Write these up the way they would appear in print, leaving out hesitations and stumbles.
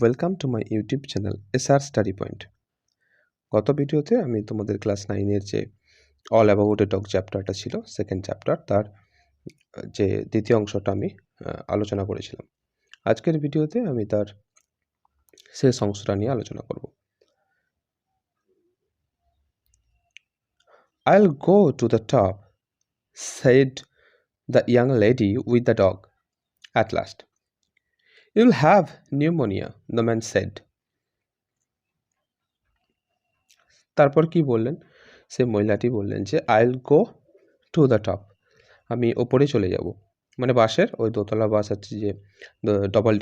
Welcome to my YouTube channel SR study point. গত ভিডিওতে আমি তোমাদের ক্লাস 9-এর যে অল অ্যাবাউট এ ডগ চ্যাপ্টারটা ছিল, সেকেন্ড চ্যাপ্টার, তার যে দ্বিতীয় অংশটা আমি আলোচনা করেছিলাম। আজকের ভিডিওতে আমি তার শেষ অংশটা নিয়ে আলোচনা করব। I'll go to the top, said the young lady with the dog. At last, you'll have pneumonia, the man said. তারপর কি বললেন? সে মহিলাটি বললেন যে আইল গো টু দ্য টপ, আমি ওপরে চলে যাব। মানে বাসের ওই দোতলা বাস আছে যে ডাবল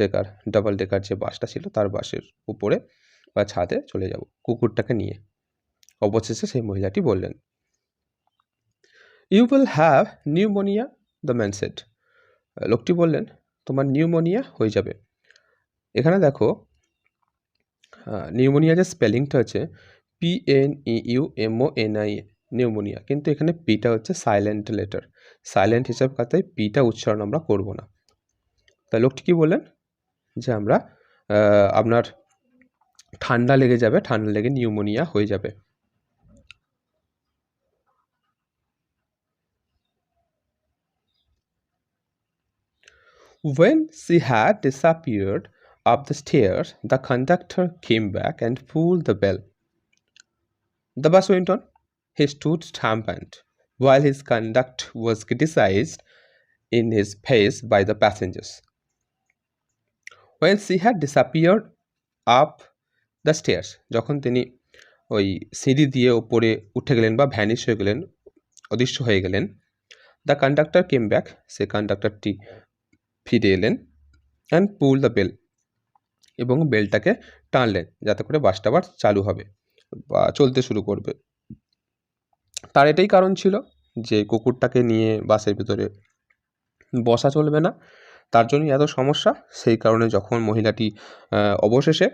ডেকার যে বাসটা ছিল তার বাসের উপরে বা ছাদে চলে যাব কুকুরটাকে নিয়ে। অবশেষে সেই মহিলাটি বললেন, you will have pneumonia, the man said. লোকটি বললেন, তোমার নিউমোনিয়া হয়ে যাবে। এখানে দেখো নিউমোনিয়া যে স্পেলিংটা হচ্ছে PNEUMONIA, নিউমোনিয়া, কিন্তু এখানে পিটা হচ্ছে সাইলেন্ট লেটার, সাইলেন্ট হিসাব কাতায় পিটা উচ্চারণ আমরা করব না। তাই লোকটি কি বললেন যে আপনার ঠান্ডা লেগে যাবে, ঠান্ডা লেগে নিউমোনিয়া হয়ে যাবে। When she had disappeared up the stairs, the conductor came back and pulled the bell. The bus went on. He stood triumphant, while his conduct was criticized in his face by the passengers. When she had disappeared up the stairs, যখন তিনি ওই সিঁড়ি দিয়ে ওপরে উঠে গেলেন বা vanish হয়ে গেলেন, অদৃশ্য হয়ে গেলেন, দ্য কন্ডাক্টর কেম ব্যাক, সে কন্ডাক্টরটি ফিরে এলেন, অ্যান্ড পুল দ্য বেল, এবং বেলটাকে টানলেন যাতে করে বাসটা আবার চালু হবে বা চলতে শুরু করবে। তার এটাই কারণ ছিল যে কুকুরটাকে নিয়ে বাসের ভিতরে বসা চলবে না, তার জন্যই এত সমস্যা। সেই কারণে যখন মহিলাটি অবশেষে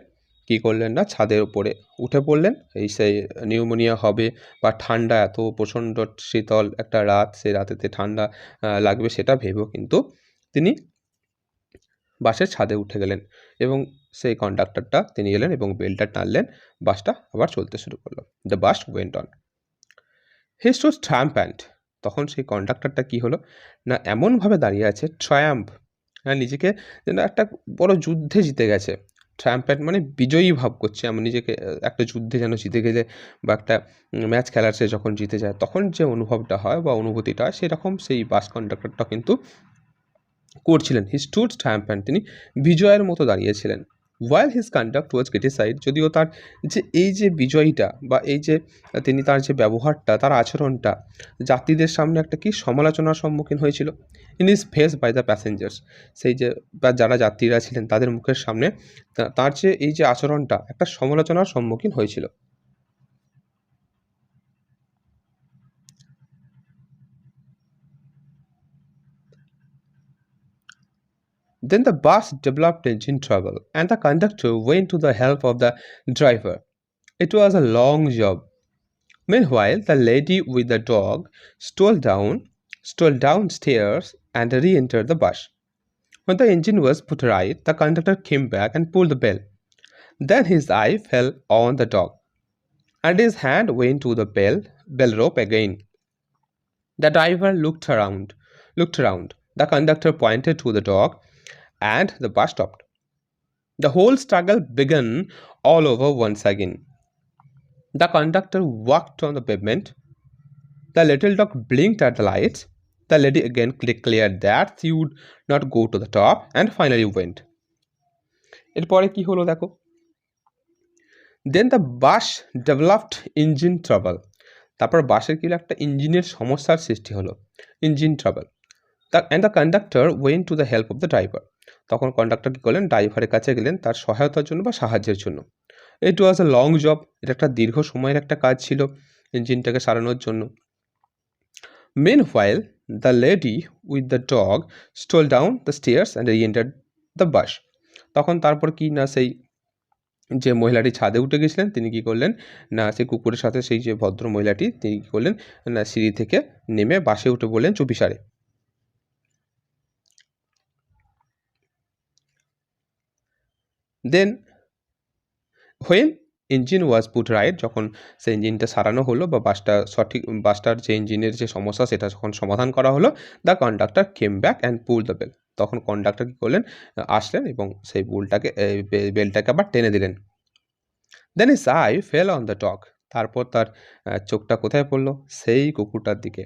কী করলেন না, ছাদের উপরে উঠে পড়লেন, সেই নিউমোনিয়া হবে বা ঠান্ডা, এত প্রচণ্ড শীতল একটা রাত, সেই রাতেতে ঠান্ডা লাগবে সেটা ভেবেও কিন্তু তিনি বাসের ছাদে উঠে গেলেন এবং সেই কন্ডাক্টরটা তিনি এলেন এবং বেলটা টানলেন, বাসটা আবার চলতে শুরু করলো। The bus went on. He stood triumphant, তখন সেই কন্ডাক্টরটা কী হলো না, এমনভাবে দাঁড়িয়ে আছে, ট্রায়াম্প, নিজেকে যেন একটা বড় যুদ্ধে জিতে গেছে। ট্রায়াম্প্যান্ট মানে বিজয়ী ভাব করছে, এমন নিজেকে একটা যুদ্ধে যেন জিতে গেলে বা একটা ম্যাচ খেলার সে যখন জিতে যায় তখন যে অনুভবটা হয় বা অনুভূতিটা হয়, সেরকম সেই বাস কন্ডাক্টরটা কিন্তু করছিলেন। হি স্টুড ট্রায়াম্প্যান্ট, তিনি বিজয়ের মতো দাঁড়িয়েছিলেন। ওয়াইল হিজ কন্ডাক্ট ওয়াজ ক্রিটিসাইড, যদিও তার যে এই যে বিজয়ীটা বা এই যে তিনি তার যে ব্যবহারটা, তার আচরণটা যাত্রীদের সামনে একটা কি সমালোচনার সম্মুখীন হয়েছিল। In is face by the passengers, সেই যে বা যারা যাত্রীরা ছিলেন তাদের মুখের সামনে তার যে এই যে আচরণটা একটা সমালোচনার সম্মুখীন হয়েছিল। Then the bus developed engine trouble and the conductor went to the help of the driver. It was a long job. Meanwhile, the lady with the dog stole downstairs and re-entered the bus. When the engine was put right, the conductor came back and pulled the bell. Then his eye fell on the dog, and his hand went to the bell rope again. The driver looked around. The conductor pointed to the dog, and the bus stopped. The whole struggle began all over once again. The conductor walked on the pavement. The little dog blinked at the lights. The lady again declared that she would not go to the top and finally went. এরপরে কি হলো দেখো। Then the bus developed engine trouble. তারপর বাসের কি একটা ইঞ্জিনের সমস্যার সৃষ্টি হলো, engine trouble. And the conductor went to the help of the driver. তখন কন্ডাক্টর কী করলেন, ড্রাইভারের কাছে গেলেন তার সহায়তার জন্য বা সাহায্যের জন্য। ইট ওয়াজ এ লং জব, এটা একটা দীর্ঘ সময়ের একটা কাজ ছিল ইঞ্জিনটাকে সারানোর জন্য। Meanwhile, the lady with the dog stole down the stairs and re-entered the bus. তখন তারপর কি না, সেই যে মহিলাটি ছাদে উঠে গেছিলেন তিনি কী করলেন না, সেই কুকুরের সাথে সেই যে ভদ্র মহিলাটি তিনি কী করলেন না, সিঁড়ি থেকে নেমে বাসে উঠে বললেন চুপিসারে। Then when engine was put right, যখন সেই ইঞ্জিনটা সারানো হলো বা বাসটার যে ইঞ্জিনের যে সমস্যা সেটা যখন সমাধান করা হলো, the conductor came back and pull the bell, তখন কন্ডাক্টর কী করলেন, আসলেন এবং সেই বেলটাকে আবার টেনে দিলেন। Then his eye fell on the dog, তারপর তার চোখটা কোথায় পড়লো, সেই কুকুরটার দিকে।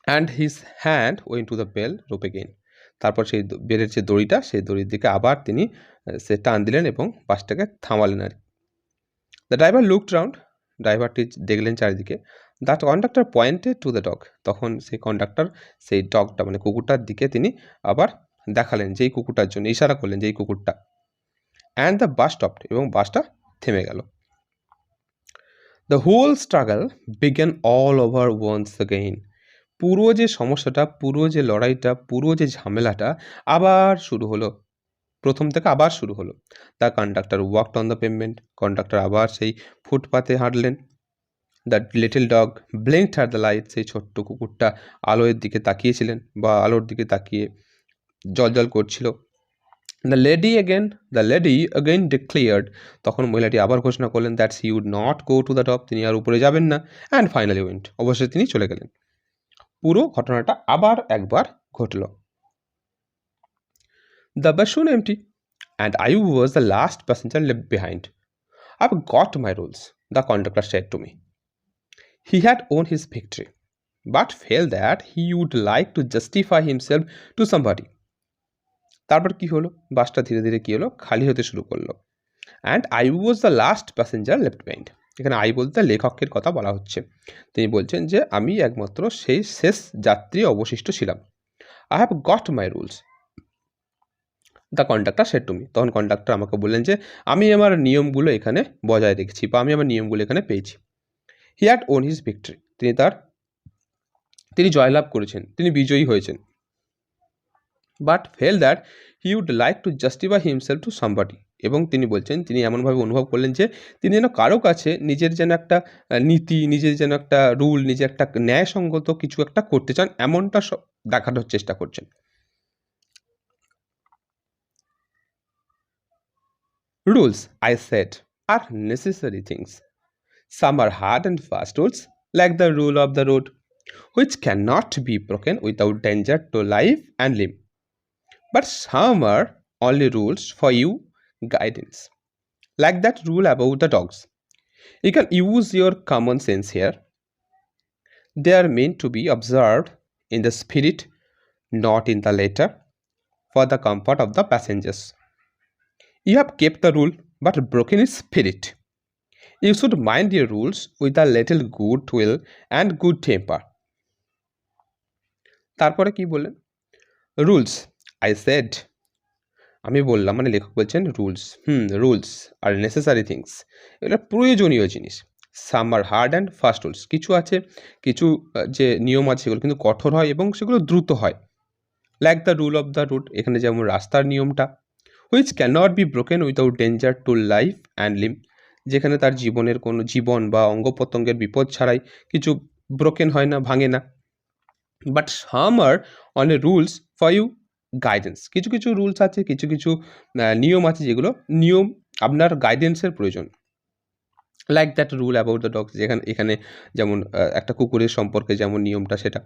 And his hand went to the bell rope again, তারপর সেই বেলের যে দড়িটা, সেই দড়ির দিকে আবার তিনি সে টান দিলেন এবং বাসটাকে থামালেন আর কি। দ্য ড্রাইভার লুকড রাউন্ড, ড্রাইভারটি দেখলেন চারিদিকে। The conductor pointed to the dog, তখন সেই কন্ডাক্টর সেই ডগটা মানে কুকুরটার দিকে তিনি আবার দেখালেন, যেই কুকুরটার জন্য ইশারা করলেন, যেই কুকুরটা। অ্যান্ড দ্য বাস স্টপড, এবং বাসটা থেমে গেল। The whole struggle began all over once again, পুরো যে সমস্যাটা, পুরো যে লড়াইটা, পুরো যে ঝামেলাটা আবার শুরু হলো, প্রথম থেকে আবার শুরু হলো। The conductor walked on the pavement, conductor আবার সেই ফুটপাতে হাঁটলেন। The little dog blinked at the light, সেই ছোট্ট কুকুরটা আলোর দিকে তাকিয়েছিলেন বা আলোর দিকে তাকিয়ে জ্বলজ্বল করছিল। দ্য লেডি অ্যাগেন ডিক্লেয়ার্ড, তখন মহিলাটি আবার ঘোষণা করলেন that he would not go to the top, তিনি আর উপরে যাবেন না। অ্যান্ড ফাইনালি ওয়েন্ট, অবশ্যই তিনি চলে গেলেন। পুরো ঘটনাটা আবার একবার ঘটল। The bus soon empty and I was the last passenger left behind. I've got my rules, the conductor said to me. He had won his victory, but felt that he would like to justify himself to somebody. তারপর কি হলো, বাসটা ধীরে ধীরে কি হলো, খালি হতে শুরু করলো। And I was the last passenger left behind, এখানে আই বলতে লেখকের কথা বলা হচ্ছে। তিনি বলছেন যে আমি একমাত্র সেই শেষ যাত্রী অবশিষ্ট ছিলাম। I have got my rules, the conductor said to me, তখন কন্ডাক্টর আমাকে বললেন যে আমি আমার নিয়মগুলো এখানে বজায় রেখেছি বা আমি আমার নিয়মগুলো এখানে পেয়েছি। He had won his victory, তিনি জয়লাভ করেছেন, তিনি বিজয়ী হয়েছেন। But felt that he would like to justify himself to somebody, এবং তিনি বলছেন, তিনি এমনভাবে অনুভব করলেন যে তিনি যেন কারো কাছে নিজের যেন একটা নীতি, নিজের যেন একটা রুল, নিজের একটা ন্যায়সঙ্গত কিছু একটা করতে চান, এমনটা দেখানোর চেষ্টা করছেন। Rules, I said, are necessary things. Some are hard and fast rules, like the rule of the road, which cannot be broken without danger to life and limb. But some are only rules for you guidance, like that rule about the dogs. You can use your common sense here. They are meant to be observed in the spirit, not in the letter, for the comfort of the passengers. You have kept the rule but broken its spirit. You should mind your rules with a little goodwill and good temper. তারপরে কি বললেন, rules I said, আমি বললাম, মানে লেখক বলছেন rules আর necessary things, এটা প্রয়োজনীয় জিনিস। সাম আর হার্ড অ্যান্ড ফাস্ট রুলস, কিছু আছে, কিছু যে নিয়ম আছে সেগুলো কিন্তু কঠোর হয় এবং সেগুলো দ্রুত হয়। Like the rule of the road, এখানে যেমন রাস্তার নিয়মটা। Which cannot be broken without danger to life and limb, যেখানে তার জীবনের কোনো জীবন বা অঙ্গ প্রত্যঙ্গের বিপদ ছাড়াই কিছু ব্রোকেন হয় না, ভাঙে না। But some are on a rules for you guidance, কিছু কিছু রুলস আছে, কিছু কিছু নিয়ম আছে, যেগুলো নিয়ম আপনার গাইডেন্সের প্রয়োজন। Like that rule about the dogs, এখানে যেমন একটা কুকুরের সম্পর্কে যেমন নিয়মটা, সেটা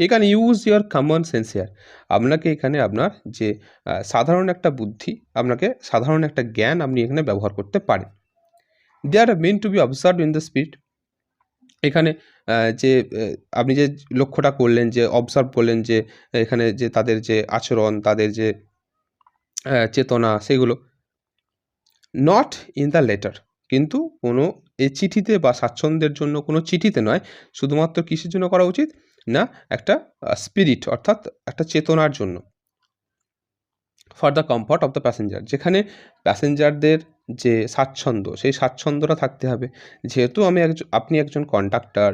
এখানে use your common sense here, আপনাকে এখানে আপনার যে সাধারণ একটা বুদ্ধি, আপনাকে সাধারণ একটা জ্ঞান আপনি এখানে ব্যবহার করতে পারেন। They are meant to be observe in the spirit, এখানে যে আপনি যে লক্ষ্যটা করলেন, যে অবজার্ভ করলেন, যে এখানে যে তাদের যে আচরণ, তাদের যে চেতনা, সেগুলো নট ইন দ্য লেটার, কিন্তু কোনো এই চিঠিতে বা স্বাচ্ছন্দ্যের জন্য কোনো চিঠিতে নয়, শুধুমাত্র কিসের জন্য করা উচিত না, একটা স্পিরিট অর্থাৎ একটা চেতনার জন্য। For the comfort of the passenger, যেখানে প্যাসেঞ্জারদের যে স্বাচ্ছন্দ্য, সেই স্বাচ্ছন্দ্যটা থাকতে হবে। যেহেতু আপনি একজন কন্ডাক্টর,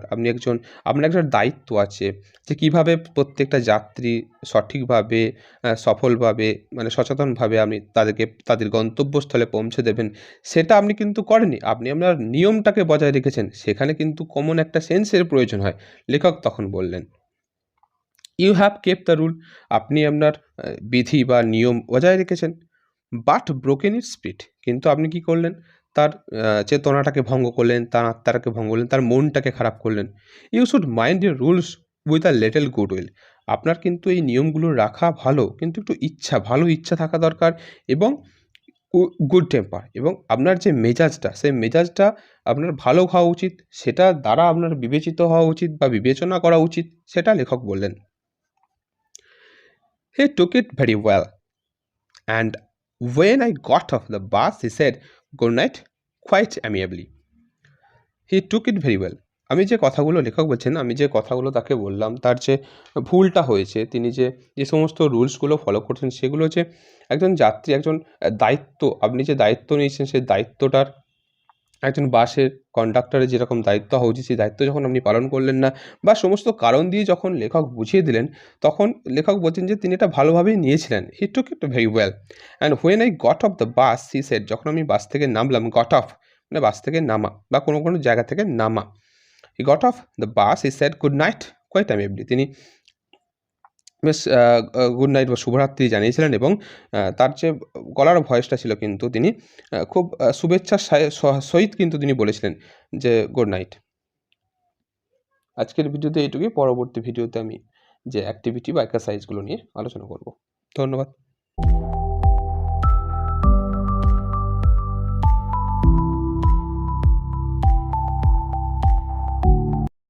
আপনার একটা দায়িত্ব আছে যে কীভাবে প্রত্যেকটা যাত্রী সঠিকভাবে, সফলভাবে, মানে সচেতনভাবে আপনি তাদের গন্তব্যস্থলে পৌঁছে দেবেন, সেটা আপনি কিন্তু করেননি। আপনি আপনার নিয়মটাকে বজায় রেখেছেন, সেখানে কিন্তু কমন একটা সেন্সের প্রয়োজন হয়, লেখক তখন বললেন। You have kept the rule, আপনি আপনার বিধি বা নিয়ম বজায় রেখেছেন। বাট ব্রোকেন ইটস স্পিরিট, কিন্তু আপনি কি করলেন, তার চেতনাটাকে ভঙ্গ করলেন, তার আত্মাটাকে ভঙ্গ করলেন, তার মনটাকে খারাপ করলেন। You should mind your rules with a little good will. আপনার কিন্তু এই নিয়মগুলো রাখা ভালো, কিন্তু একটু ভালো ইচ্ছা থাকা দরকার, এবং গুড টেম্পার, এবং আপনার যে মেজাজটা, সেই মেজাজটা আপনার ভালো হওয়া উচিত, সেটা দ্বারা আপনার বিবেচিত হওয়া উচিত বা বিবেচনা করা উচিত, সেটা লেখক বললেন। He took it very well, and when I got off the bus he said good night quite amiably. He took it very well. আমি যে কথাগুলো লেখক বলছেন, আমি যে কথাগুলো তাকে বললাম, তার যে ভুলটা হয়েছে, তিনি যে সমস্ত রুলসগুলো ফলো করছেন, সেগুলো যে একজন যাত্রী, একজন দায়িত্ব, আপনি যে দায়িত্ব নিয়েছেন, সেই দায়িত্বটার একজন বাসের কন্ডাক্টরের যেরকম দায়িত্ব হওয়া উচিত, সেই দায়িত্ব যখন আপনি পালন করলেন না, বা সমস্ত কারণ দিয়ে যখন লেখক বুঝিয়ে দিলেন, তখন লেখক বলছেন যে তিনি এটা ভালোভাবেই নিয়েছিলেন। He took it very well, and when I got off the bus he said, যখন আমি বাস থেকে নামলাম, গট অফ মানে বাস থেকে নামা বা কোনো জায়গা থেকে নামা। He got off the bus he said good night quite amiably, তিনি বেশ গুড নাইট বা শুভরাত্রি জানিয়েছিলেন, এবং তার যে গলার ভয়েসটা ছিল, কিন্তু তিনি খুব শুভেচ্ছার সহিত কিন্তু তিনি বলেছিলেন যে গুড নাইট। আজকের ভিডিওতে এইটুকুই। পরবর্তী ভিডিওতে আমি যে অ্যাক্টিভিটি বা এক্সারসাইজগুলো নিয়ে আলোচনা করব। ধন্যবাদ।